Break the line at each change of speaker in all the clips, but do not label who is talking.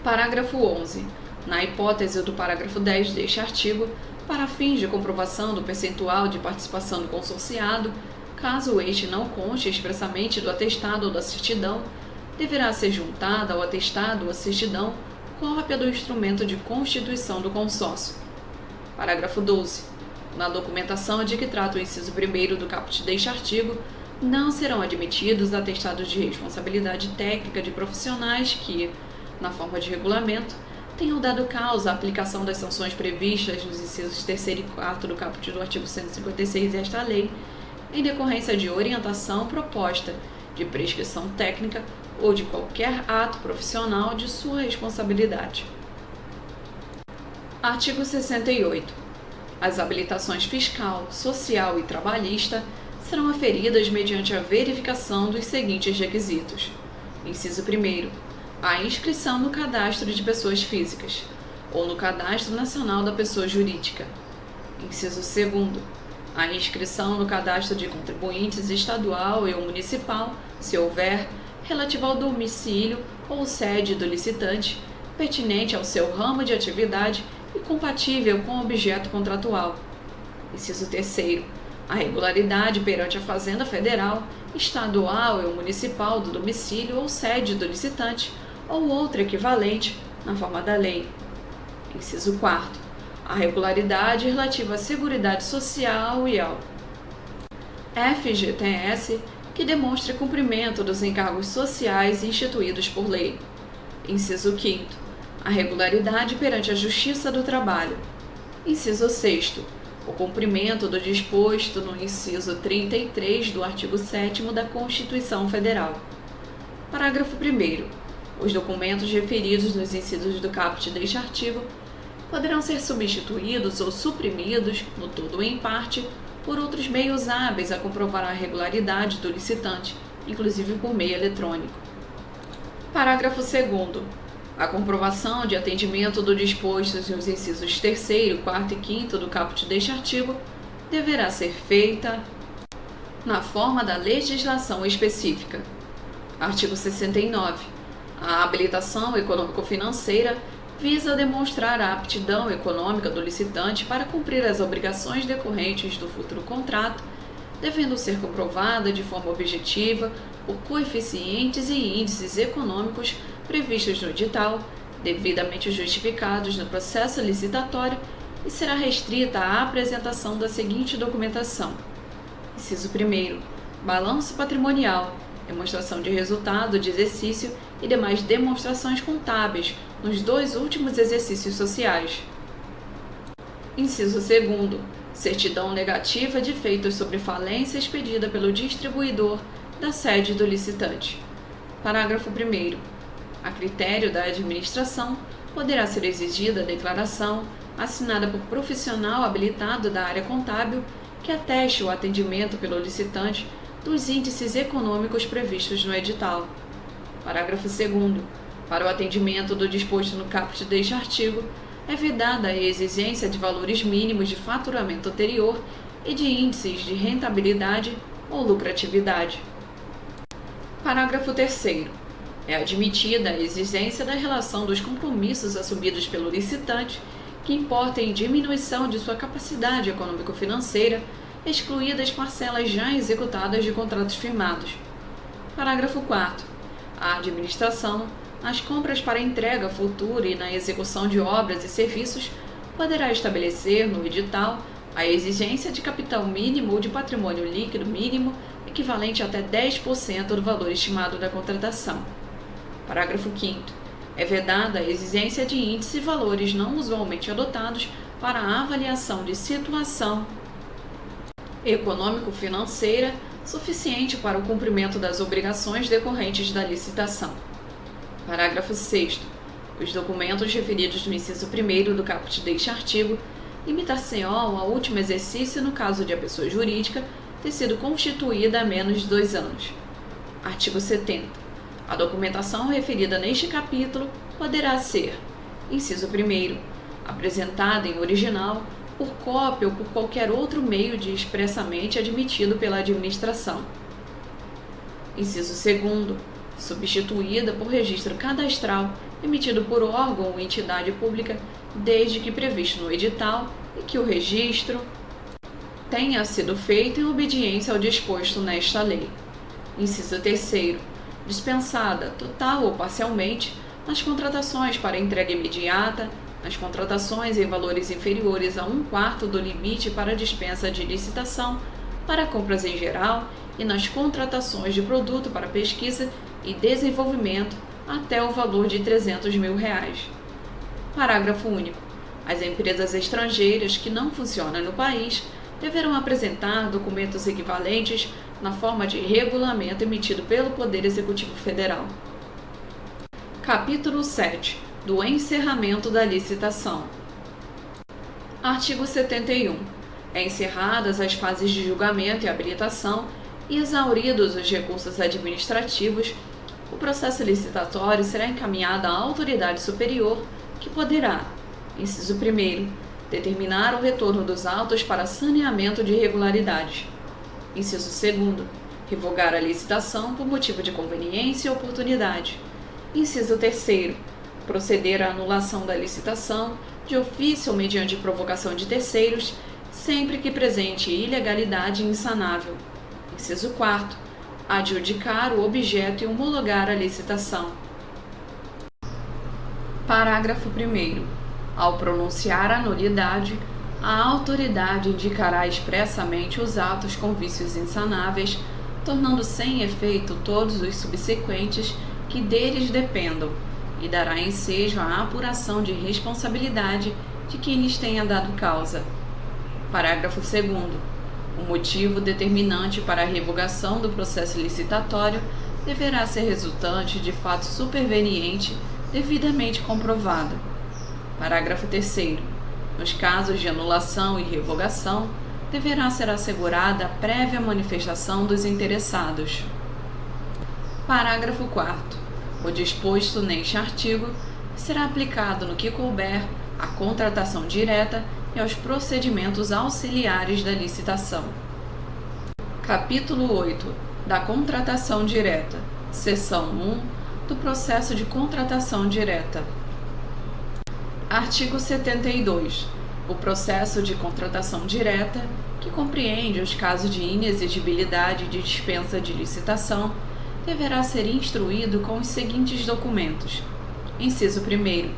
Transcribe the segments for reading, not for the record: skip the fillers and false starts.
Parágrafo 11. Na hipótese do parágrafo 10 deste artigo, para fins de comprovação do percentual de participação do consorciado, caso este não conste expressamente do atestado ou da certidão, deverá ser juntada ao atestado ou à certidão cópia do instrumento de constituição do consórcio. Parágrafo 12. Na documentação de que trata o inciso 1º do caput deste artigo, não serão admitidos atestados de responsabilidade técnica de profissionais que, na forma de regulamento, tenham dado causa à aplicação das sanções previstas nos incisos 3º e 4º do caput do artigo 156 desta lei, em decorrência de orientação proposta, de prescrição técnica ou de qualquer ato profissional de sua responsabilidade. Artigo 68. As habilitações fiscal, social e trabalhista serão aferidas mediante a verificação dos seguintes requisitos. Inciso 1º. A inscrição no cadastro de pessoas físicas ou no cadastro nacional da pessoa jurídica. Inciso 2º. A inscrição no cadastro de contribuintes estadual e ou municipal, se houver, relativa ao domicílio ou sede do licitante, pertinente ao seu ramo de atividade e compatível com o objeto contratual. Inciso 3º. A regularidade perante a Fazenda Federal, estadual ou municipal do domicílio ou sede do licitante ou outra equivalente na forma da lei. Inciso 4º. A regularidade relativa à Seguridade Social e ao FGTS que demonstre cumprimento dos encargos sociais instituídos por lei. Inciso 5º. A regularidade perante a Justiça do Trabalho. Inciso 6º. O cumprimento do disposto no inciso 33 do artigo 7º da Constituição Federal. Parágrafo 1º. Os documentos referidos nos incisos do caput deste artigo poderão ser substituídos ou suprimidos, no todo ou em parte, por outros meios hábeis a comprovar a regularidade do licitante, inclusive por meio eletrônico. Parágrafo 2º. A comprovação de atendimento do disposto nos incisos 3º, 4º e 5º do caput deste artigo deverá ser feita na forma da legislação específica. Artigo 69. A habilitação econômico-financeira visa demonstrar a aptidão econômica do licitante para cumprir as obrigações decorrentes do futuro contrato, devendo ser comprovada de forma objetiva por coeficientes e índices econômicos previstos no edital, devidamente justificados no processo licitatório, e será restrita à apresentação da seguinte documentação. Inciso 1º. Balanço patrimonial, demonstração de resultado de exercício e demais demonstrações contábeis nos 2 últimos exercícios sociais. Inciso 2º. Certidão negativa de feitos sobre falência expedida pelo distribuidor da sede do licitante. Parágrafo 1º. A critério da administração, poderá ser exigida a declaração assinada por profissional habilitado da área contábil que ateste o atendimento pelo licitante dos índices econômicos previstos no edital. Parágrafo 2º. Para o atendimento do disposto no caput deste artigo, é vedada a exigência de valores mínimos de faturamento anterior e de índices de rentabilidade ou lucratividade. Parágrafo 3º. É admitida a exigência da relação dos compromissos assumidos pelo licitante que importem em diminuição de sua capacidade econômico-financeira, excluídas parcelas já executadas de contratos firmados. Parágrafo 4º. A administração, nas compras para entrega futura e na execução de obras e serviços, poderá estabelecer no edital a exigência de capital mínimo ou de patrimônio líquido mínimo equivalente a até 10% do valor estimado da contratação. Parágrafo 5º. É vedada a exigência de índice e valores não usualmente adotados para a avaliação de situação econômico-financeira suficiente para o cumprimento das obrigações decorrentes da licitação. Parágrafo 6º. Os documentos referidos no inciso 1º do caput deste artigo limitar-se-ão ao último exercício no caso de a pessoa jurídica ter sido constituída há menos de 2 anos. Artigo 70. A documentação referida neste capítulo poderá ser: inciso 1º, apresentada em original, por cópia ou por qualquer outro meio de expressamente admitido pela administração. Inciso 2º, substituída por registro cadastral emitido por órgão ou entidade pública, desde que previsto no edital e que o registro tenha sido feito em obediência ao disposto nesta lei. Inciso 3º. Dispensada, total ou parcialmente, nas contratações para entrega imediata, nas contratações em valores inferiores a 1/4 do limite para dispensa de licitação, para compras em geral e nas contratações de produto para pesquisa e desenvolvimento até o valor de R$ 300 mil. Parágrafo único. As empresas estrangeiras que não funcionam no país deverão apresentar documentos equivalentes na forma de regulamento emitido pelo Poder Executivo Federal. Capítulo 7. Do encerramento da licitação. Artigo 71. Encerradas as fases de julgamento e habilitação e exauridos os recursos administrativos, o processo licitatório será encaminhado à autoridade superior, que poderá, inciso 1º, determinar o retorno dos autos para saneamento de irregularidades. Inciso 2º, revogar a licitação por motivo de conveniência e oportunidade. Inciso 3º, proceder à anulação da licitação, de ofício ou mediante provocação de terceiros, sempre que presente ilegalidade insanável. Inciso 4º, adjudicar o objeto e homologar a licitação. Parágrafo 1º. Ao pronunciar a nulidade, a autoridade indicará expressamente os atos com vícios insanáveis, tornando sem efeito todos os subsequentes que deles dependam, e dará ensejo à apuração de responsabilidade de quem lhes tenha dado causa. Parágrafo 2º. O motivo determinante para a revogação do processo licitatório deverá ser resultante de fato superveniente devidamente comprovado. Parágrafo 3º. Nos casos de anulação e revogação, deverá ser assegurada a prévia manifestação dos interessados. Parágrafo 4º. O disposto neste artigo será aplicado no que couber à contratação direta e aos procedimentos auxiliares da licitação. Capítulo 8. Da contratação direta. Seção 1. Do processo de contratação direta. Artigo 72. O processo de contratação direta, que compreende os casos de inexigibilidade de dispensa de licitação, deverá ser instruído com os seguintes documentos. Inciso 1º.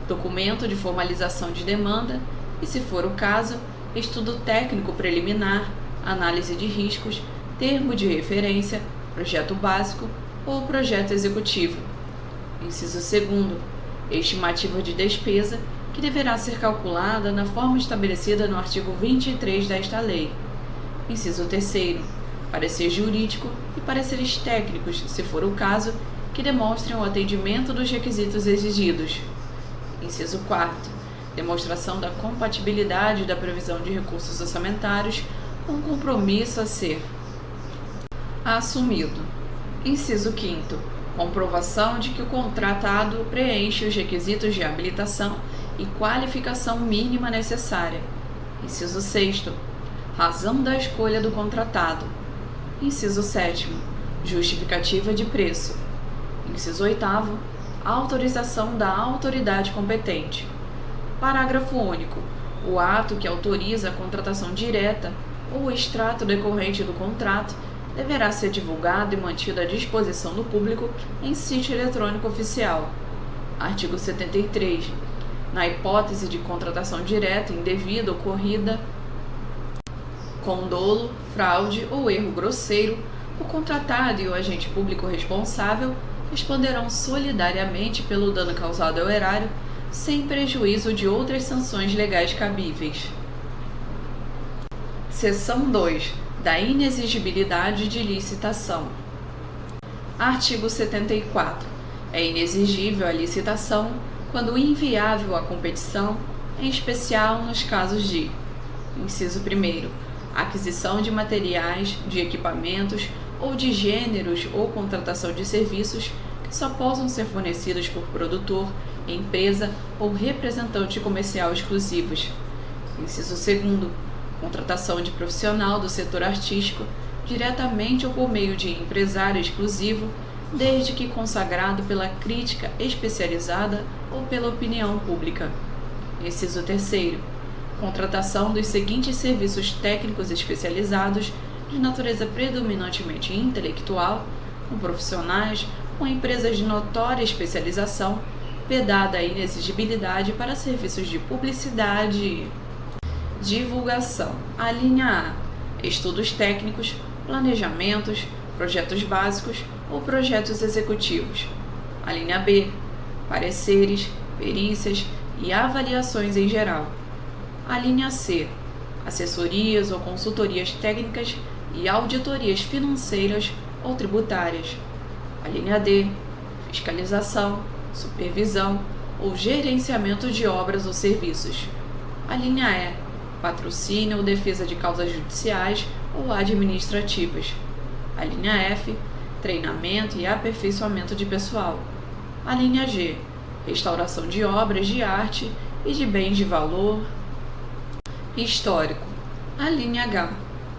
Documento de formalização de demanda e, se for o caso, estudo técnico preliminar, análise de riscos, termo de referência, projeto básico ou projeto executivo. Inciso 2º. Estimativa de despesa, que deverá ser calculada na forma estabelecida no artigo 23 desta lei. Inciso 3º. Parecer jurídico e pareceres técnicos, se for o caso, que demonstrem o atendimento dos requisitos exigidos. Inciso 4º. Demonstração da compatibilidade da previsão de recursos orçamentários com o compromisso a ser assumido. Inciso 5º. Comprovação de que o contratado preenche os requisitos de habilitação e qualificação mínima necessária. Inciso 6º. Razão da escolha do contratado. Inciso 7º. Justificativa de preço. Inciso 8º. Autorização da autoridade competente. Parágrafo único. O ato que autoriza a contratação direta ou o extrato decorrente do contrato deverá ser divulgado e mantido à disposição do público em sítio eletrônico oficial. Artigo 73. Na hipótese de contratação direta indevida ocorrida com dolo, fraude ou erro grosseiro, o contratado e o agente público responsável responderão solidariamente pelo dano causado ao erário, sem prejuízo de outras sanções legais cabíveis. Seção 2. Da inexigibilidade de licitação. Artigo 74. É inexigível a licitação quando inviável a competição, em especial nos casos de: inciso 1º, aquisição de materiais, de equipamentos ou de gêneros ou contratação de serviços que só possam ser fornecidos por produtor, empresa ou representante comercial exclusivos. Inciso 2º, contratação de profissional do setor artístico, diretamente ou por meio de empresário exclusivo, desde que consagrado pela crítica especializada ou pela opinião pública. Inciso 3º. Contratação dos seguintes serviços técnicos especializados de natureza predominantemente intelectual, com profissionais ou empresas de notória especialização, vedada a inexigibilidade para serviços de publicidade e divulgação. A linha A. Estudos técnicos, planejamentos, projetos básicos ou projetos executivos. A linha B. Pareceres, perícias e avaliações em geral. A linha C. Assessorias ou consultorias técnicas e auditorias financeiras ou tributárias. A linha D. Fiscalização, supervisão ou gerenciamento de obras ou serviços. A linha E. Patrocínio ou defesa de causas judiciais ou administrativas. A linha F. Treinamento e aperfeiçoamento de pessoal. A linha G. Restauração de obras de arte e de bens de valor histórico. A linha H.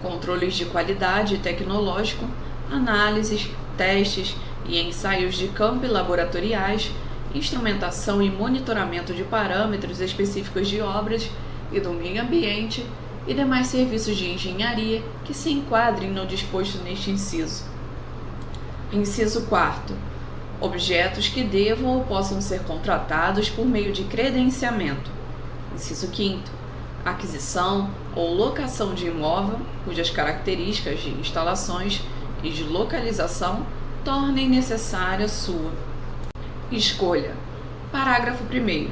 Controles de qualidade tecnológico, análises, testes e ensaios de campo e laboratoriais, instrumentação e monitoramento de parâmetros específicos de obras e do meio ambiente e demais serviços de engenharia que se enquadrem no disposto neste inciso. Inciso 4º. Objetos que devam ou possam ser contratados por meio de credenciamento. Inciso 5º. Aquisição ou locação de imóvel cujas características de instalações e de localização tornem necessária sua escolha. Parágrafo 1º.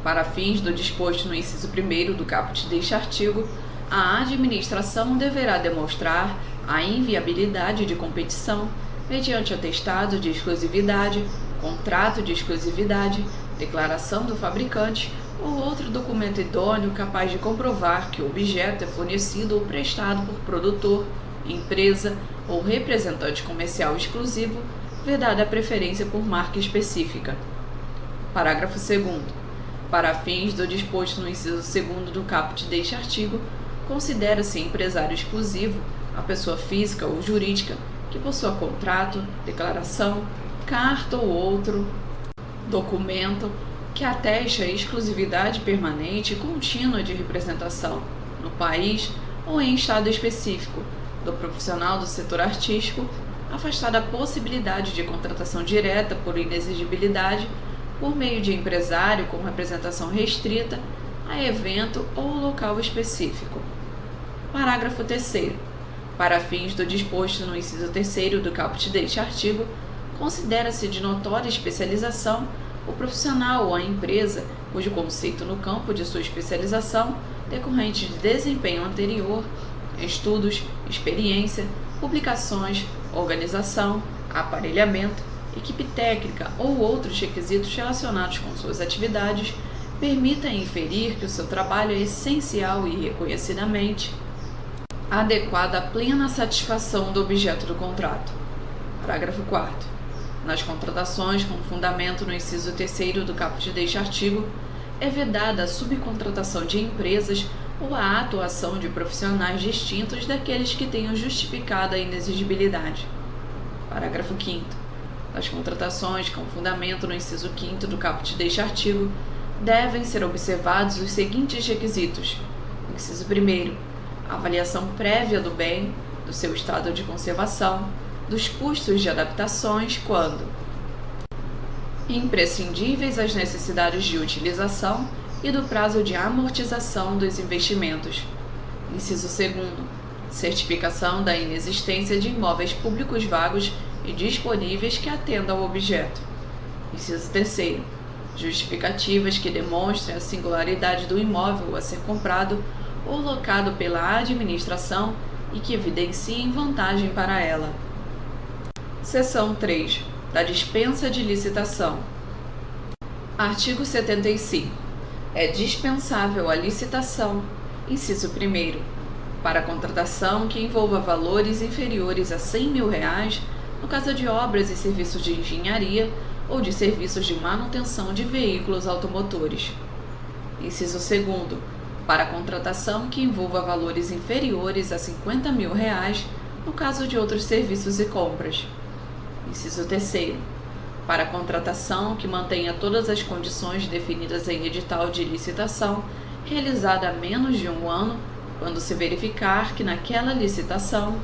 Para fins do disposto no inciso 1º do caput deste artigo, a administração deverá demonstrar a inviabilidade de competição mediante atestado de exclusividade, contrato de exclusividade, declaração do fabricante ou outro documento idôneo capaz de comprovar que o objeto é fornecido ou prestado por produtor, empresa ou representante comercial exclusivo, vedada a preferência por marca específica. Parágrafo 2º. Para fins do disposto no inciso 2º do caput deste artigo, considera-se empresário exclusivo a pessoa física ou jurídica que possua contrato, declaração, carta ou outro documento que ateste a exclusividade permanente e contínua de representação, no país ou em estado específico, do profissional do setor artístico, afastada a possibilidade de contratação direta por inexigibilidade por meio de empresário com representação restrita a evento ou local específico. Parágrafo 3º. Para fins do disposto no inciso 3º do caput deste artigo, considera-se de notória especialização o profissional ou a empresa cujo conceito no campo de sua especialização, decorrente de desempenho anterior, estudos, experiência, publicações, organização, aparelhamento, equipe técnica ou outros requisitos relacionados com suas atividades, permita inferir que o seu trabalho é essencial e reconhecidamente adequado à plena satisfação do objeto do contrato. Parágrafo 4º. Nas contratações com fundamento no inciso 3º do caput deste artigo, é vedada a subcontratação de empresas ou a atuação de profissionais distintos daqueles que tenham justificado a inexigibilidade. Parágrafo 5º. Nas contratações com fundamento no inciso 5º do caput deste artigo, devem ser observados os seguintes requisitos. Inciso 1º. Avaliação prévia do bem, do seu estado de conservação, dos custos de adaptações quando imprescindíveis às necessidades de utilização e do prazo de amortização dos investimentos. Inciso 2º. Certificação da inexistência de imóveis públicos vagos e disponíveis que atendam ao objeto. Inciso 3º. Justificativas que demonstrem a singularidade do imóvel a ser comprado ou locado pela administração e que evidenciem vantagem para ela. Seção 3. Da dispensa de licitação. Artigo 75. É dispensável a licitação, inciso 1º, para contratação que envolva valores inferiores a R$100.000, no caso de obras e serviços de engenharia ou de serviços de manutenção de veículos automotores. Inciso 2º, para contratação que envolva valores inferiores a R$50.000, no caso de outros serviços e compras. Inciso 3º. Para a contratação que mantenha todas as condições definidas em edital de licitação, realizada há menos de um ano, quando se verificar que naquela licitação